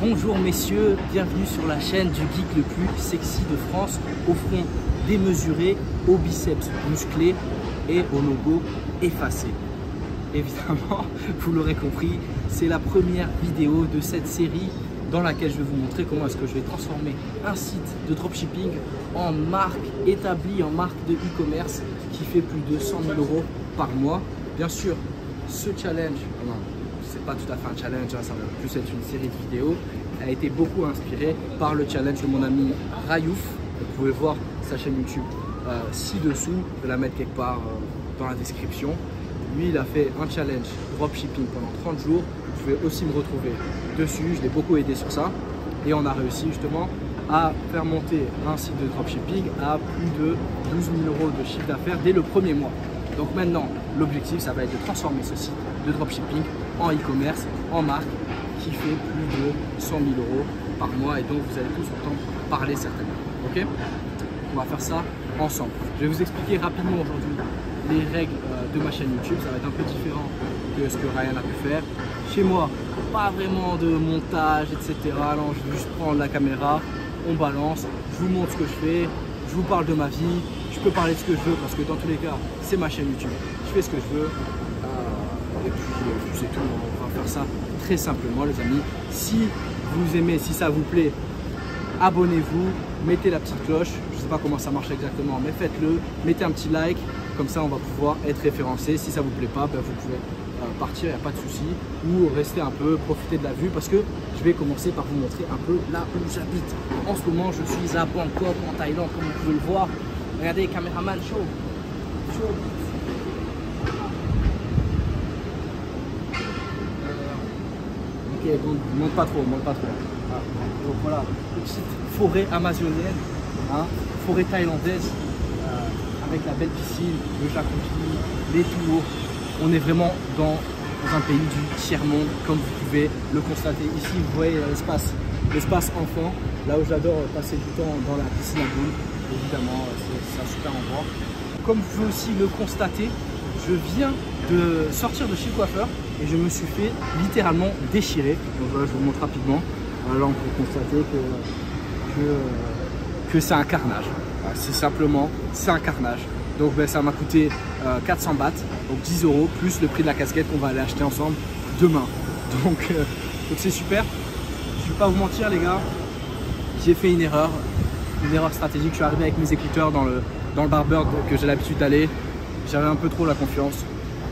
Bonjour messieurs, bienvenue sur la chaîne du geek le plus sexy de France, au front démesuré, aux biceps musclés et au logo effacé. Évidemment, vous l'aurez compris, c'est la première vidéo de cette série dans laquelle je vais vous montrer comment est-ce que je vais transformer un site de dropshipping en marque établie, en marque de e-commerce qui fait plus de 100 000 € par mois. Bien sûr, ce challenge, c'est pas tout à fait un challenge, hein, ça va plus être une série de vidéos, a été beaucoup inspirée par le challenge de mon ami Rayouf. Vous pouvez voir sa chaîne YouTube ci-dessous, je vais la mettre quelque part dans la description. Lui, il a fait un challenge dropshipping pendant 30 jours. Vous pouvez aussi me retrouver dessus, je l'ai beaucoup aidé sur ça. Et on a réussi justement à faire monter un site de dropshipping à plus de 12 000 € de chiffre d'affaires dès le premier mois. Donc maintenant, l'objectif, ça va être de transformer ce site de dropshipping en e-commerce, en marque, qui fait plus de 100 000 € par mois et donc vous allez tous entendre parler certainement. Ok? On va faire ça ensemble. Je vais vous expliquer rapidement aujourd'hui les règles de ma chaîne YouTube. Ça va être un peu différent de ce que Ryan a pu faire. Chez moi, pas vraiment de montage, etc. Non, je vais juste prendre la caméra, on balance, je vous montre ce que je fais, je vous parle de ma vie, je peux parler de ce que je veux parce que dans tous les cas, c'est ma chaîne YouTube. Je fais ce que je veux et puis c'est tout. On va faire ça très simplement, les amis. Si vous aimez, si ça vous plaît, abonnez-vous, mettez la petite cloche. Je ne sais pas comment ça marche exactement, mais faites-le. Mettez un petit like, comme ça on va pouvoir être référencé. Si ça ne vous plaît pas, ben vous pouvez partir, il n'y a pas de souci, ou rester un peu, profiter de la vue, parce que je vais commencer par vous montrer un peu là où j'habite. En ce moment, je suis à Bangkok, en Thaïlande, comme vous pouvez le voir. Regardez, caméraman, chaud. Ok, donc monte pas trop, monte pas trop. Ah, donc voilà, petite forêt amazonienne, hein, forêt thaïlandaise, avec la belle piscine, le jacuzzi, les tours. On est vraiment dans un pays du tiers-monde, comme vous pouvez le constater. Ici, vous voyez l'espace enfant, là où j'adore passer du temps dans la piscine à boules. Évidemment, c'est un super endroit. Comme vous pouvez aussi le constater, je viens de sortir de chez le coiffeur et je me suis fait littéralement déchirer. Donc voilà, je vous montre rapidement. Là, on peut constater que c'est un carnage. C'est simplement, c'est un carnage. Donc ben, ça m'a coûté 400 bahts, donc 10 € plus le prix de la casquette qu'on va aller acheter ensemble demain. Donc c'est super. Je ne vais pas vous mentir les gars, j'ai fait une erreur stratégique. Je suis arrivé avec mes écouteurs dans le barber que j'ai l'habitude d'aller. J'avais un peu trop la confiance.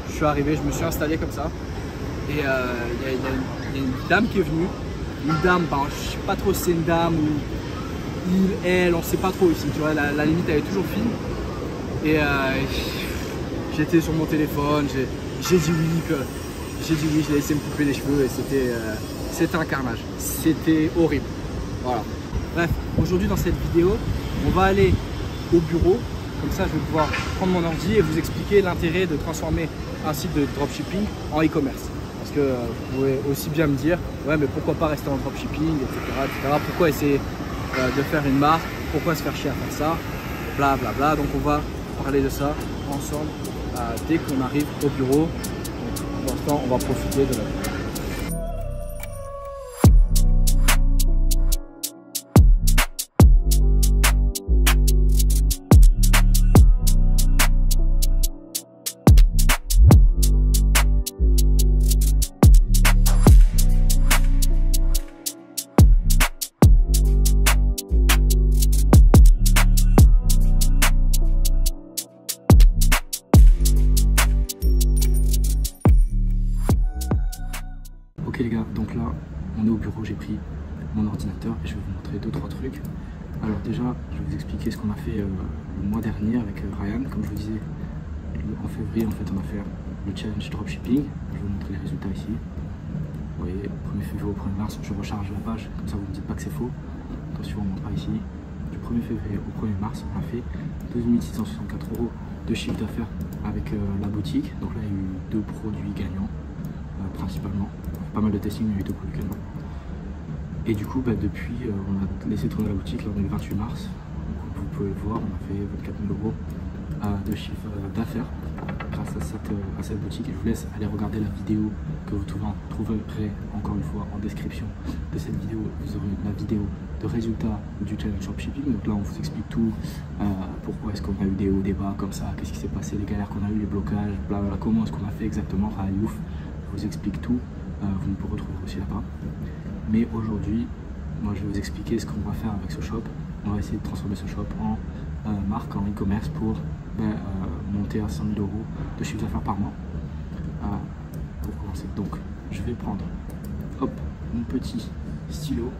Je suis arrivé, je me suis installé comme ça. Et il y a une dame qui est venue. Une dame, ben, je ne sais pas trop si c'est une dame ou il, elle, on ne sait pas trop ici. Tu vois, la limite elle est toujours fine. Et j'étais sur mon téléphone, j'ai dit oui, je l'ai laissé me couper les cheveux et c'était un carnage. C'était horrible. Voilà. Bref, aujourd'hui dans cette vidéo, on va aller au bureau. Comme ça, je vais pouvoir prendre mon ordi et vous expliquer l'intérêt de transformer un site de dropshipping en e-commerce. Parce que vous pouvez aussi bien me dire, ouais, mais pourquoi pas rester en dropshipping, etc. Pourquoi essayer de faire une marque, pourquoi se faire chier à faire ça, bla bla bla. Donc on va parler de ça ensemble dès qu'on arrive au bureau. Donc, pour l'instant, on va profiter de la vie. Ok les gars, donc là on est au bureau, j'ai pris mon ordinateur et je vais vous montrer 2-3 trucs. Alors déjà, je vais vous expliquer ce qu'on a fait le mois dernier avec Ryan. Comme je vous disais, en février en fait on a fait le challenge dropshipping. Je vais vous montrer les résultats ici. Vous voyez, 1er février au 1er mars, je recharge la page, comme ça vous ne dites pas que c'est faux. Attention, on montrera ici. Du 1er février au 1er mars, on a fait 12 664 € de chiffre d'affaires avec la boutique. Donc là il y a eu 2 produits gagnants principalement. Pas mal de testing, il y a eu 2 produits gagnants. Et du coup, bah, depuis, on a laissé tourner la boutique. Là, on est le 28 mars. Donc, vous pouvez le voir, on a fait 24 000 € de chiffre d'affaires grâce à cette boutique. Et je vous laisse aller regarder la vidéo que que vous trouverez encore une fois en description de cette vidéo. Vous aurez la vidéo de résultats du challenge dropshipping. Donc là, on vous explique tout, pourquoi est-ce qu'on a eu des hauts, des bas, comme ça, qu'est-ce qui s'est passé, les galères qu'on a eu, les blocages, blablabla, comment est-ce qu'on a fait exactement, Rayouf. Je vous explique tout, vous me retrouverez aussi là-bas. Mais aujourd'hui, moi, je vais vous expliquer ce qu'on va faire avec ce shop. On va essayer de transformer ce shop en marque, en e-commerce pour monter à 100 000 € de chiffre d'affaires par mois. Pour commencer, donc je vais prendre mon petit stylo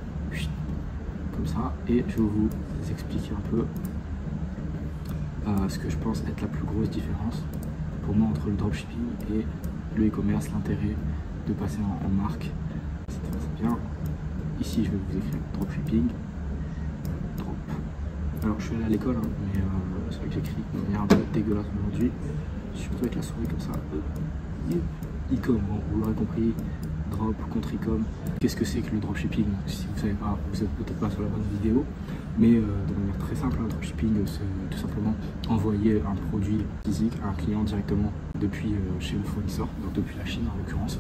comme ça et je vais vous expliquer un peu ce que je pense être la plus grosse différence pour moi entre le dropshipping et le e-commerce, l'intérêt de passer en marque. C'est bien. Ici je vais vous écrire dropshipping. Alors je suis allé à l'école, hein, mais c'est vrai que j'écris de manière un peu dégueulasse aujourd'hui, surtout avec la souris comme ça. E-com, bon, vous l'aurez compris, drop contre e-com. Qu'est-ce que c'est que le dropshipping? Si vous ne savez pas, vous n'êtes peut-être pas sur la bonne vidéo, mais de manière très simple, le dropshipping, c'est tout simplement envoyer un produit physique à un client directement depuis chez le fournisseur, donc depuis la Chine en l'occurrence.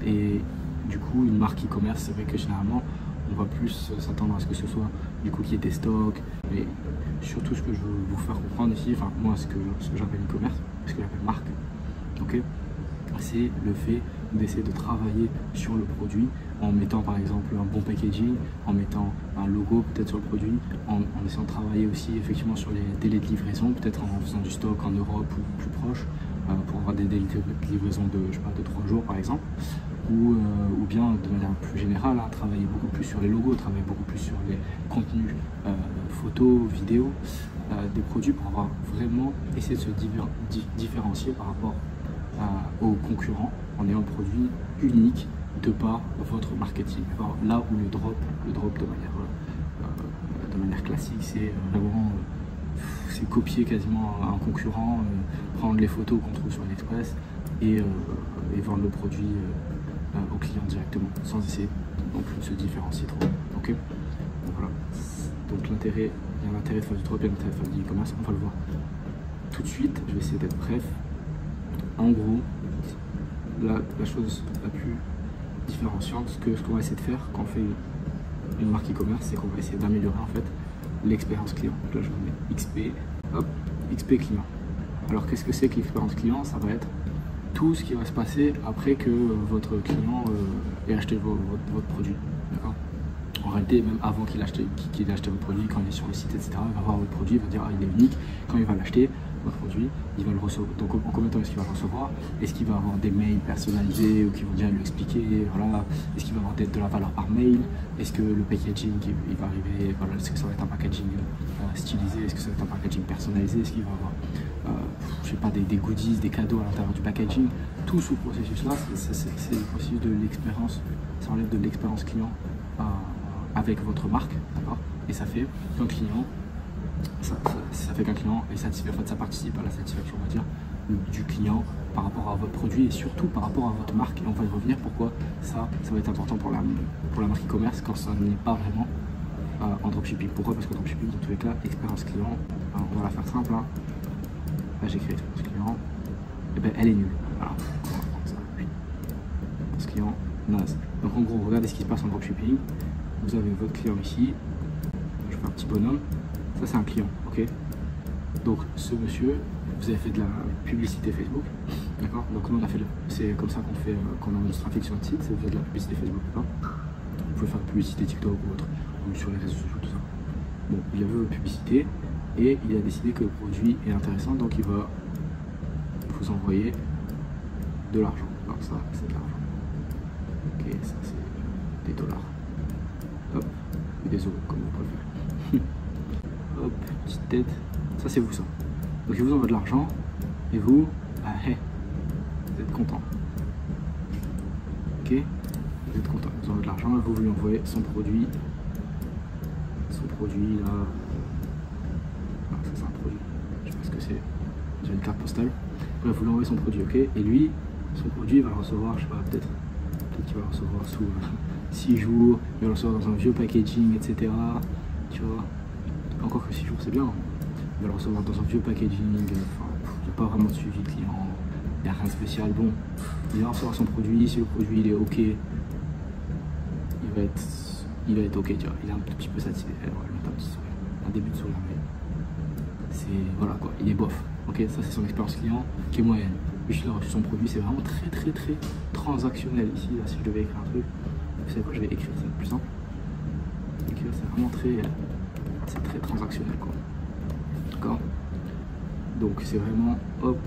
Et du coup, une marque e-commerce, c'est vrai que généralement, on va plus s'attendre à ce que ce soit du coup qu'il y ait des stocks, mais surtout ce que je veux vous faire comprendre ici, enfin moi ce que j'appelle e-commerce, ce que j'appelle marque, ok, c'est le fait d'essayer de travailler sur le produit en mettant par exemple un bon packaging, en mettant un logo peut-être sur le produit, en essayant de travailler aussi effectivement sur les délais de livraison, peut-être en faisant du stock en Europe ou plus proche, pour avoir des délais de livraison de, je sais pas, de 3 jours par exemple. Ou bien de manière plus générale, travailler beaucoup plus sur les logos, travailler beaucoup plus sur les contenus photos, vidéos des produits pour avoir vraiment essayé de se différencier par rapport aux concurrents en ayant un produit unique de par votre marketing. Alors, là où le drop de manière classique, c'est vraiment c'est copier quasiment un concurrent, prendre les photos qu'on trouve sur AliExpress et vendre le produit au client directement, sans essayer non plus de se différencier trop. Ok, donc voilà. Donc l'intérêt, il y a l'intérêt de faire du drop, il y a l'intérêt de faire du e-commerce, on va le voir tout de suite. Je vais essayer d'être bref. En gros, la chose la plus différenciante, ce qu'on va essayer de faire quand on fait une marque e-commerce, c'est qu'on va essayer d'améliorer en fait l'expérience client. Donc là je vais mettre XP, hop, XP client. Alors qu'est-ce que c'est que l'expérience client? Ça va être tout ce qui va se passer après que votre client ait acheté votre produit. D'accord. En réalité, même avant qu'il ait acheté votre produit, quand il est sur le site, etc., il va voir votre produit, il va dire ah, il est unique. Quand il va l'acheter, votre produit, il va le recevoir. Donc en combien de temps est-ce qu'il va le recevoir? Est-ce qu'il va avoir des mails personnalisés ou qui vont bien lui expliquer, voilà. Est-ce qu'il va avoir de la valeur par mail? Est-ce que le packaging il va arriver, voilà, est-ce que ça va être un packaging stylisé? Est-ce que ça va être un packaging personnalisé? Est-ce qu'il va avoir je sais pas, des goodies, des cadeaux à l'intérieur du packaging? Tout ce processus là, c'est le processus de l'expérience, ça enlève de l'expérience client avec votre marque, d'accord. Et ça fait qu'un client est satisfait. En fait, ça participe à la satisfaction, on va dire, du client par rapport à votre produit et surtout par rapport à votre marque. Et on va y revenir pourquoi ça va être important pour la marque e-commerce quand ça n'est pas vraiment en dropshipping. Pourquoi? Parce que dropshipping, dans tous les cas, expérience client, on va la faire simple. Là j'ai écrit expérience client, et ben elle est nulle. Voilà, on va prendre ça. Expérience client, naze. Donc en gros, regardez ce qui se passe en dropshipping. Vous avez votre client ici. Je fais un petit bonhomme. Ça c'est un client, ok. Donc ce monsieur, vous avez fait de la publicité Facebook, d'accord. Donc nous on a fait, c'est comme ça qu'on fait, qu'on a notre trafic sur notre site, c'est vous faites de la publicité Facebook, d'accord. Vous pouvez faire de la publicité TikTok ou autre, ou sur les réseaux sociaux, tout ça. Bon, il a vu votre publicité et il a décidé que le produit est intéressant, donc il va vous envoyer de l'argent. Alors ça c'est de l'argent, ok, ça c'est des dollars, hop, ou des euros comme vous préférez. Hop, petite tête, ça c'est vous ça. Donc il vous envoie de l'argent et vous, vous êtes content. Ok, vous êtes content, vous envoie de l'argent et vous lui envoyez son produit là. Ça c'est un produit, je sais pas ce que c'est, j'ai une carte postale. Bref, vous lui envoyez son produit, ok. Et lui, son produit il va le recevoir, je sais pas, peut-être qu'il va le recevoir sous 6 jours, il va le recevoir dans un vieux packaging, etc. Tu vois. Encore que 6 jours c'est bien, il va le recevoir dans un vieux packaging, enfin, il n'y a pas vraiment de suivi client, il n'y a rien de spécial. Bon, il va recevoir son produit, si le produit il est ok, il va être ok, tu vois, il est un tout petit peu satisfait, ouais, un début de sourire, mais c'est, voilà quoi, il est bof, ok, ça c'est son expérience client qui est moyenne. Puis il a reçu son produit, c'est vraiment très transactionnel ici, là si je devais écrire un truc, vous savez quoi, je vais écrire, c'est plus simple, écrire c'est vraiment très transactionnel quoi, d'accord. Donc c'est vraiment hop,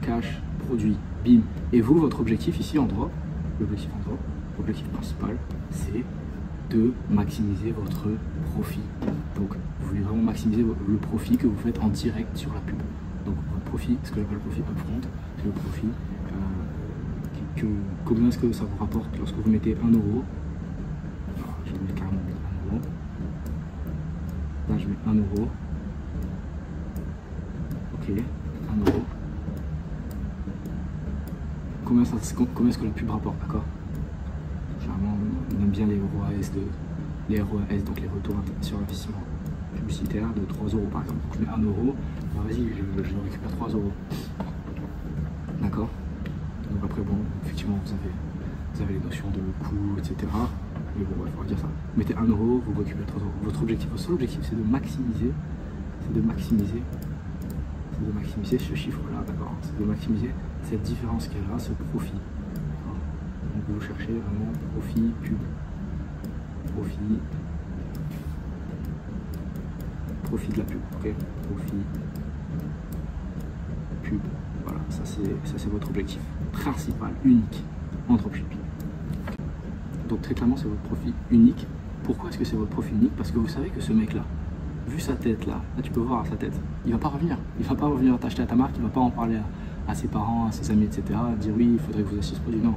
cash, produit, bim. Et vous, votre objectif ici en drop, l'objectif principal, c'est de maximiser votre profit. Donc vous voulez vraiment maximiser le profit que vous faites en direct sur la pub. Donc votre profit, ce que j'appelle le profit upfront, c'est le profit combien est-ce que ça vous rapporte lorsque vous mettez 1 euro. Alors, je vais mettre carrément 1 euro. Là je mets 1 euro. Ok, 1 euro. Combien est-ce que la pub rapporte, d'accord? Généralement, on aime bien les ROAS, donc les retours sur investissement publicitaire de 3 euros par exemple. Donc je mets 1 euro, vas-y, je récupère 3 euros. D'accord? Donc après, bon, effectivement, vous avez les notions de coût, etc. Mais bon, il faudra dire ça. Vous mettez 1 euro, vous récupérez 3 euros. Votre seul objectif, c'est de maximiser ce chiffre-là, d'accord? C'est de maximiser cette différence qu'il y a là, ce profit. Donc vous cherchez vraiment profit, pub, profit de la pub, ok? Profit, pub, voilà, ça c'est votre objectif principal, unique en dropshipping. Okay. Donc très clairement c'est votre profit unique. Pourquoi est-ce que c'est votre profit unique? Parce que vous savez que ce mec-là, vu sa tête là, tu peux voir sa tête, il va pas revenir t'acheter à ta marque, il va pas en parler à ses parents, à ses amis, etc. Dire oui, il faudrait que vous achetiez ce produit. Non,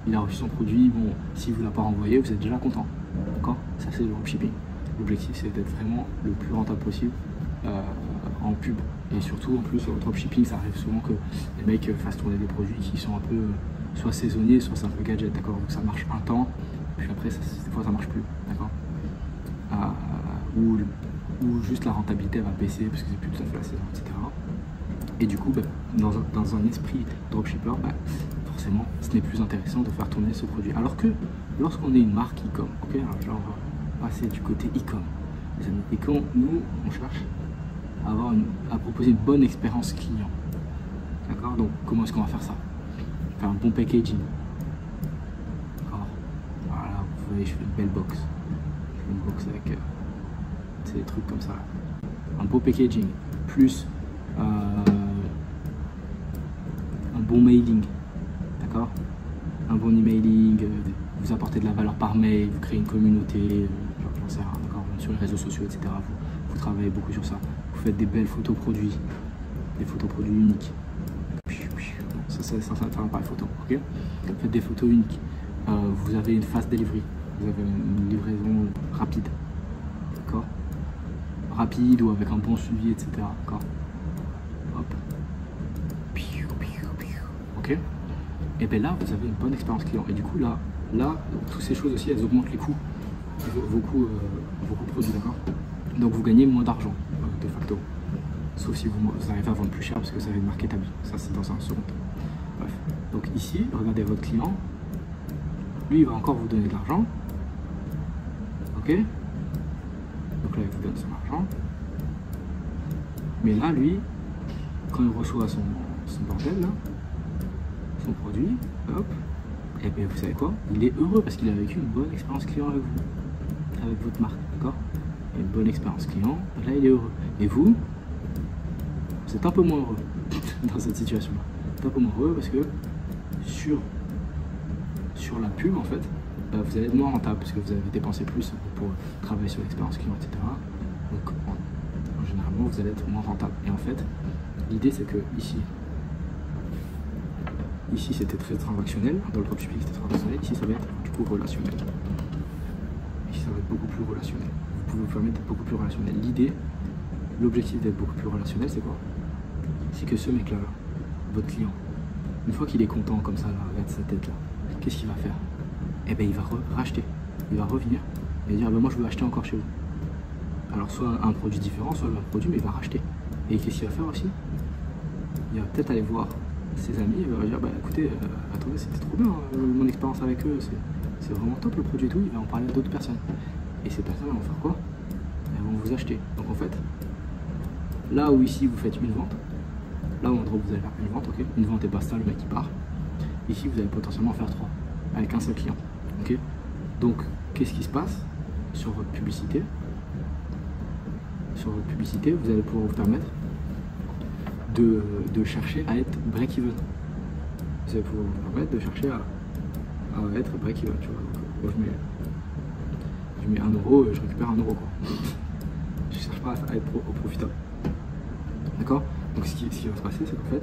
il a reçu son produit, bon, si vous ne l'avez pas renvoyé, vous êtes déjà content. D'accord? Ça c'est le dropshipping. L'objectif c'est d'être vraiment le plus rentable possible en pub. Et surtout en plus au dropshipping, ça arrive souvent que les mecs fassent tourner des produits qui sont un peu soit saisonniers, soit c'est un peu gadget, d'accord? Donc ça marche un temps, puis après des fois ça marche plus, d'accord? Ou juste la rentabilité va baisser parce que c'est plus tout à fait la saison, etc. Et du coup, dans un esprit dropshipper, forcément, ce n'est plus intéressant de faire tourner ce produit. Alors que lorsqu'on est une marque e-com, ok, alors on va passer du côté e-com, les amis. Et quand nous, on cherche à proposer une bonne expérience client, d'accord. Donc, comment est-ce qu'on va faire ça? Faire un bon packaging. D'accord. Voilà, vous voyez, je fais une belle box. Je fais une box avec des trucs comme ça. Un beau packaging, plus un bon mailing, d'accord, un bon emailing, vous apportez de la valeur par mail, vous créez une communauté, j'en sais rien, d'accord, sur les réseaux sociaux, etc. Vous travaillez beaucoup sur ça. Vous faites des belles photos produits, des photos produits uniques. Ça un appareil photo, ok. Vous faites des photos uniques. Vous avez une fast delivery, vous avez une livraison rapide, d'accord, rapide ou avec un bon suivi, etc. D'accord. Hop. Ok. Et bien là, vous avez une bonne expérience client. Et du coup, là, toutes ces choses aussi, elles augmentent les coûts, vos coûts produits, d'accord. Donc vous gagnez moins d'argent, de facto. Sauf si vous arrivez à vendre plus cher parce que vous avez une marque établie. Ça, c'est dans un second temps. Bref. Donc ici, regardez votre client. Lui, il va encore vous donner de l'argent. Ok. Donc là, il vous donne son argent. Mais là, lui, quand il reçoit son bordel, là, son produit, hop, et bien vous savez quoi? Il est heureux parce qu'il a vécu une bonne expérience client avec vous, avec votre marque, d'accord? Une bonne expérience client, là il est heureux. Et vous êtes un peu moins heureux dans cette situation-là. Vous êtes un peu moins heureux parce que sur la pub, en fait, vous allez être moins rentable parce que vous avez dépensé plus pour travailler sur l'expérience client, etc. Donc, généralement, vous allez être moins rentable. Et en fait, l'idée, c'est que ici c'était très transactionnel. Dans le dropshipping, c'était transactionnel. Ici, ça va être du coup relationnel. Ici, ça va être beaucoup plus relationnel. Vous pouvez vous permettre d'être beaucoup plus relationnel. L'idée, l'objectif d'être beaucoup plus relationnel, c'est quoi? C'est que ce mec-là, votre client, une fois qu'il est content comme ça, là, regarde sa tête là, qu'est-ce qu'il va faire? Eh bien, il va racheter. Il va revenir et dire, moi, je veux acheter encore chez vous. Alors, soit un produit différent, soit le même produit, mais il va racheter. Et qu'est-ce qu'il va faire aussi? Il va peut-être aller voir ses amis, il va dire bah écoutez, attendez, c'était trop bien mon expérience avec eux, c'est vraiment top le produit et tout, il va en parler à d'autres personnes. Et ces personnes vont faire quoi? Elles vont vous acheter. Donc en fait, là où ici vous faites une vente, là où en drop vous allez faire une vente, ok, une vente et basta, le mec il part. Ici vous allez potentiellement faire 3 avec un seul client, ok. Donc qu'est-ce qui se passe sur votre publicité? Sur votre publicité, vous allez pouvoir vous permettre de chercher à être break-even. Vous allez pouvoir vous permettre de chercher à être break-even, tu vois. Donc, je mets 1 euro et je récupère 1 euro, quoi. Je cherche pas à être profitable. D'accord? Donc ce qui va se passer, c'est qu'en fait,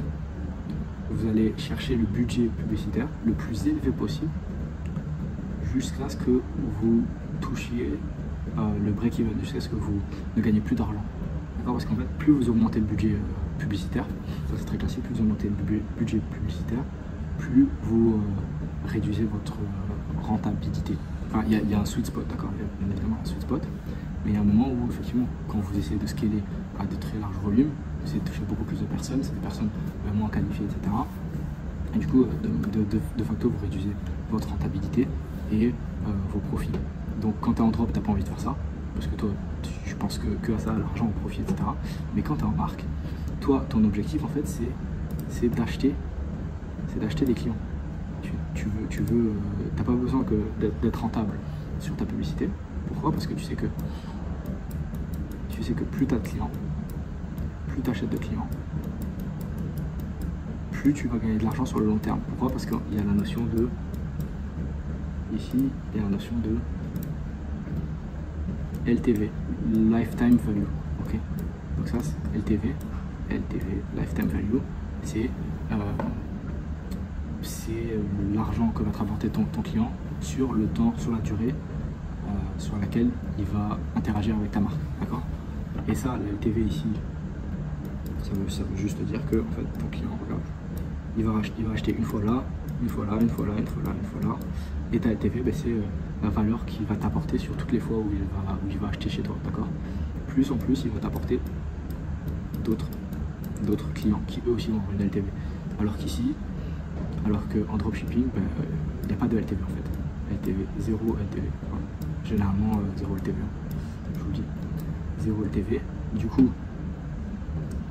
vous allez chercher le budget publicitaire le plus élevé possible jusqu'à ce que vous touchiez le break-even, jusqu'à ce que vous ne gagnez plus d'argent. D'accord? Parce qu'en fait, plus vous augmentez le budget publicitaire, ça c'est très classique, plus vous augmentez le budget publicitaire, plus vous réduisez votre rentabilité. Enfin, il y a un sweet spot, d'accord? Il y a bien évidemment un sweet spot, mais il y a un moment où effectivement, quand vous essayez de scaler à de très larges volumes, vous essayez de toucher beaucoup plus de personnes, c'est des personnes moins qualifiées, etc. Et du coup, de facto, vous réduisez votre rentabilité et vos profits. Donc quand tu es en drop, tu n'as pas envie de faire ça, parce que toi, tu penses que à ça, l'argent, au profit, etc. Mais quand tu es en marque, toi, ton objectif, en fait, c'est d'acheter des clients. T'as pas besoin d'être rentable sur ta publicité. Pourquoi? Parce que tu sais que plus tu as de clients, plus tu achètes de clients, plus tu vas gagner de l'argent sur le long terme. Pourquoi? Parce qu'il y a la notion de... Ici, il y a la notion de LTV, Lifetime Value. Ok? Donc ça, c'est LTV, Lifetime Value, c'est l'argent que va te rapporter ton client sur le temps, sur la durée sur laquelle il va interagir avec ta marque, d'accord? Et ça, la LTV ici, ça veut juste dire que en fait, ton client, regarde, il va acheter une fois là, une fois là, une fois là, une fois là, une fois là, et ta LTV, ben, c'est la valeur qu'il va t'apporter sur toutes les fois où il va acheter chez toi, d'accord? Plus en plus, il va t'apporter d'autres clients qui eux aussi vont avoir une LTV. Alors qu'ici, qu'en dropshipping, ben, il n'y a pas de LTV en fait. LTV, 0 LTV. Enfin, généralement 0 LTV. Je vous le dis. 0 LTV. Du coup,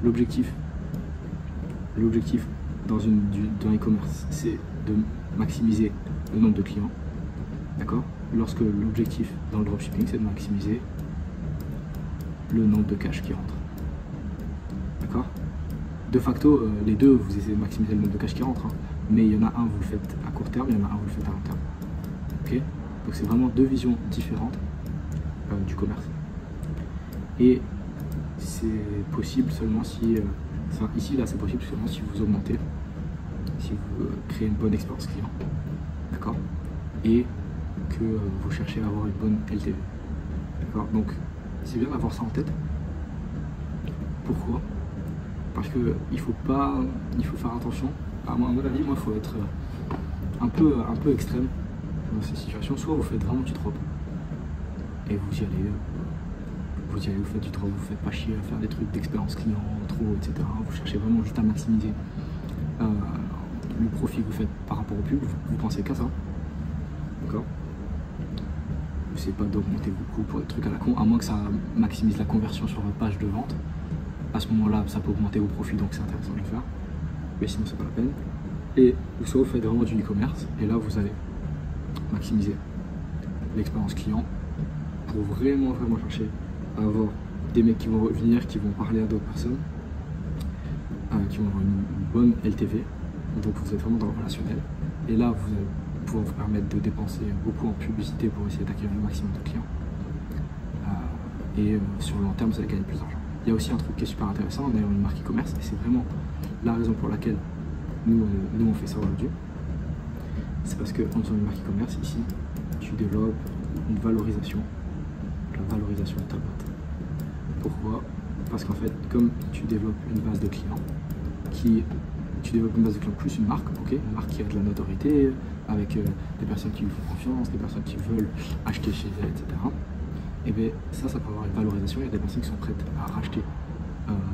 l'objectif dans l'e-commerce, c'est de maximiser le nombre de clients. D'accord? Lorsque l'objectif dans le dropshipping, c'est de maximiser le nombre de cash qui rentre. D'accord? De facto, les deux, vous essayez de maximiser le nombre de cash qui rentre, hein. Mais il y en a un, vous le faites à court terme, il y en a un, vous le faites à long terme. Ok? Donc c'est vraiment deux visions différentes du commerce. Et c'est possible seulement si... enfin, ici, là, c'est possible seulement si vous augmentez, si vous créez une bonne expérience client. D'accord? Et que vous cherchez à avoir une bonne LTV. D'accord? Donc, c'est bien d'avoir ça en tête. Pourquoi? Parce qu'il faut faire attention. À mon avis, il faut être un peu extrême dans ces situations. Soit vous faites vraiment du drop et vous y allez, vous faites du drop, vous faites pas chier à faire des trucs d'expérience client, trop, etc. Vous cherchez vraiment juste à maximiser le profit que vous faites par rapport au pub. Vous pensez qu'à ça, d'accord? Vous n'essayez pas d'augmenter vos coûts pour des trucs à la con, à moins que ça maximise la conversion sur votre page de vente. À ce moment-là, ça peut augmenter vos profits, donc c'est intéressant de le faire. Mais sinon, c'est pas la peine. Et soit vous faites vraiment du e-commerce, et là, vous allez maximiser l'expérience client pour vraiment chercher à avoir des mecs qui vont revenir, qui vont parler à d'autres personnes, qui vont avoir une bonne LTV. Donc, vous êtes vraiment dans le relationnel. Et là, vous allez pouvoir vous permettre de dépenser beaucoup en publicité pour essayer d'acquérir le maximum de clients. Sur le long terme, vous allez gagner plus d'argent. Il y a aussi un truc qui est super intéressant en ayant une marque e-commerce, et c'est vraiment la raison pour laquelle nous on fait ça aujourd'hui. C'est parce qu'en faisant une marque e-commerce, ici, tu développes une valorisation, la valorisation de ta boîte. Pourquoi? Parce qu'en fait, comme tu développes une base de clients, plus une marque, ok, une marque qui a de la notoriété, avec des personnes qui lui font confiance, des personnes qui veulent acheter chez elle, etc. Et bien ça peut avoir une valorisation. Il y a des personnes qui sont prêtes à racheter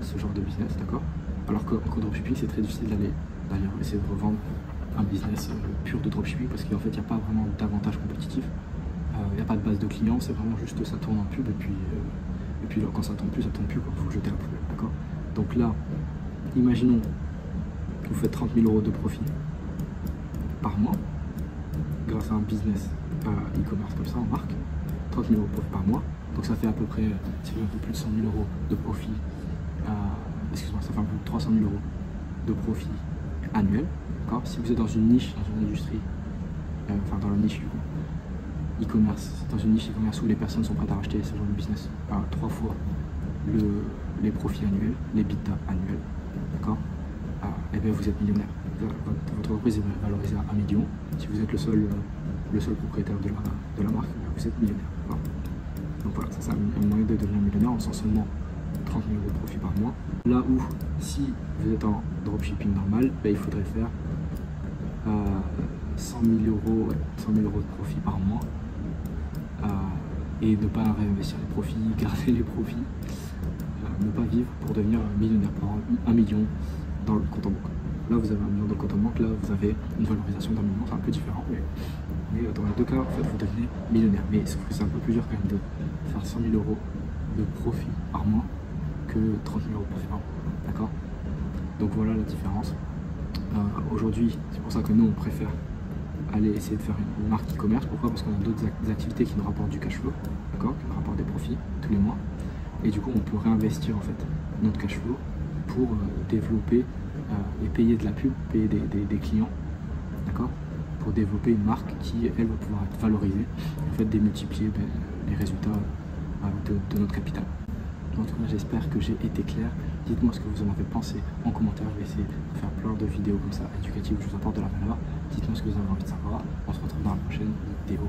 ce genre de business, d'accord? Alors qu'en dropshipping, c'est très difficile d'aller d'ailleurs essayer de revendre un business pur de dropshipping parce qu'en fait il n'y a pas vraiment d'avantage compétitif. Il n'y a pas de base de clients, c'est vraiment juste ça tourne en pub et puis là, quand ça tourne plus, ça tourne plus, il faut le jeter à la poubelle, d'accord? Donc là, imaginons que vous faites 30 000 € de profit par mois grâce à un business e-commerce comme ça en marque, 30 000 € de profit par mois, donc ça fait à peu près, ça fait un peu plus de 100 000 € de profit, excuse-moi, ça fait un peu plus de 300 000 € de profit annuel, d'accord? Si vous êtes dans une niche, dans une industrie, enfin dans la niche du coup, e-commerce, dans une niche e-commerce où les personnes sont prêtes à racheter ce genre de business à 3 fois les profits annuels, les EBITDA annuels, d'accord? Et bien vous êtes millionnaire. Votre entreprise est valorisée à 1 million. Si vous êtes le seul propriétaire de la marque, vous êtes millionnaire. D'accord? Donc voilà, c'est un moyen de devenir millionnaire en faisant seulement 30 000 € de profit par mois. Là où, si vous êtes en dropshipping normal, ben, il faudrait faire 100 000 € de profit par mois. Et ne pas réinvestir les profits, garder les profits, ne pas vivre pour devenir millionnaire, pour avoir 1 million dans le compte en banque. Là vous avez 1 million dans le compte en banque, là vous avez une valorisation d'1 million, c'est un peu différent, mais dans les deux cas en fait vous devenez millionnaire. Mais sauf que c'est un peu plus dur quand même de faire 100 000 € de profit par mois que 30 000 € de profit par mois, d'accord? Donc voilà la différence. Aujourd'hui, c'est pour ça que nous on préfère aller essayer de faire une marque e-commerce. Pourquoi? Parce qu'on a d'autres activités qui nous rapportent du cash flow, d'accord, qui nous rapportent des profits tous les mois, et du coup on peut réinvestir en fait notre cash flow pour développer et payer de la pub, payer des clients, d'accord, pour développer une marque qui elle va pouvoir être valorisée et en fait démultiplier les résultats de notre capital. En tout cas, j'espère que j'ai été clair. Dites-moi ce que vous en avez pensé en commentaire. Je vais essayer de faire plein de vidéos comme ça éducatives où je vous apporte de la valeur. Dites-moi ce que vous avez envie de savoir. On se retrouve dans la prochaine vidéo.